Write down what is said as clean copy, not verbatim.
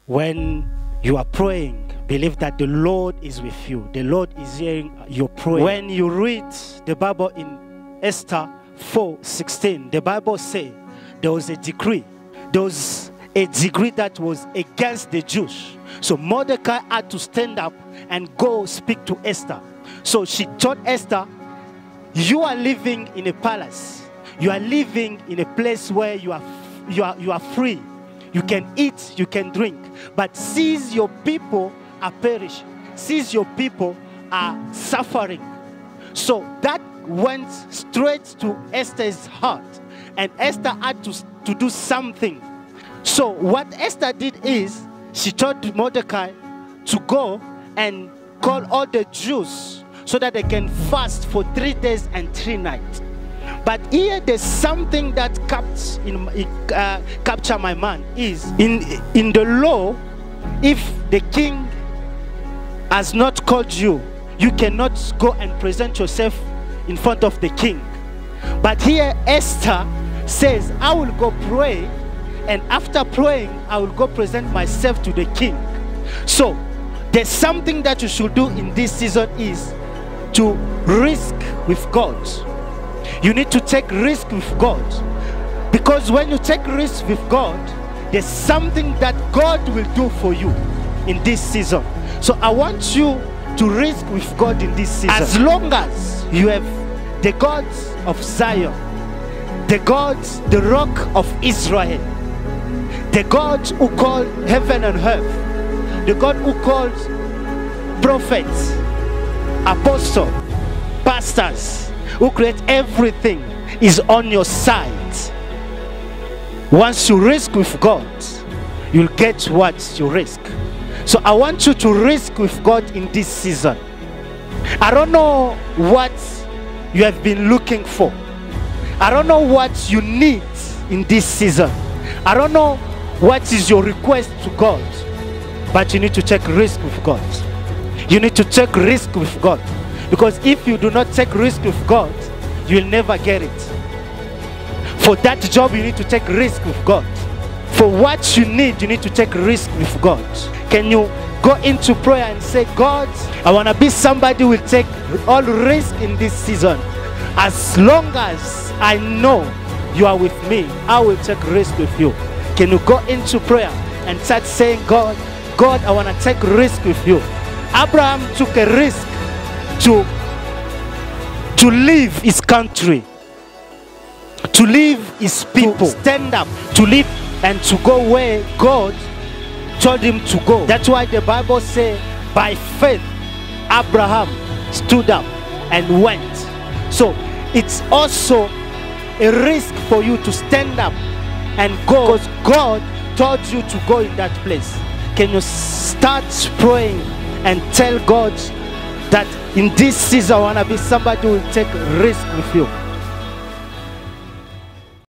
When you are praying, believe that the Lord is with you. The Lord is hearing your prayer. When you read the Bible in Esther 4:16, the Bible says there was a decree. There was a decree that was against the Jews. So Mordecai had to stand up and go speak to Esther. So she told Esther, you are living in a palace. You are living in a place where you are free. You can eat, you can drink. But since your people are perishing, since your people are suffering. So that went straight to Esther's heart. And Esther had to do something. So what Esther did is, she told Mordecai to go and call all the Jews so that they can fast for 3 days and 3 nights. But here there's something that captured my mind is, in the law, if the king has not called you, you cannot go and present yourself in front of the king. But here Esther says, I will go pray, and after praying, I will go present myself to the king. So there's something that you should do in this season is to risk with God. You need to take risk with God. Because when you take risk with God, there's something that God will do for you in this season. So I want you to risk with God in this season. As long as you have the God of Zion, the God, the rock of Israel, the God who called heaven and earth, the God who called prophets, apostles, pastors, who create everything, is on your side. Once you risk with God, you'll get what you risk. So I want you to risk with God in this season. I don't know what you have been looking for. I don't know what you need in this season. I don't know what is your request to God. But you need to take risk with God. You need to take risk with God. Because if you do not take risk with God, you will never get it. For that job, you need to take risk with God. For what you need to take risk with God. Can you go into prayer and say, God, I want to be somebody who will take all risk in this season. As long as I know you are with me, I will take risk with you. Can you go into prayer and start saying, God, I want to take risk with you. Abraham took a risk to leave his country, to leave his people, to stand up, to live and to go where God told him to go. That's why the Bible says, by faith, Abraham stood up and went. So it's also a risk for you to stand up and go, because God told you to go in that place. Can you start praying and tell God that in this season I want to be somebody who will take risk with you?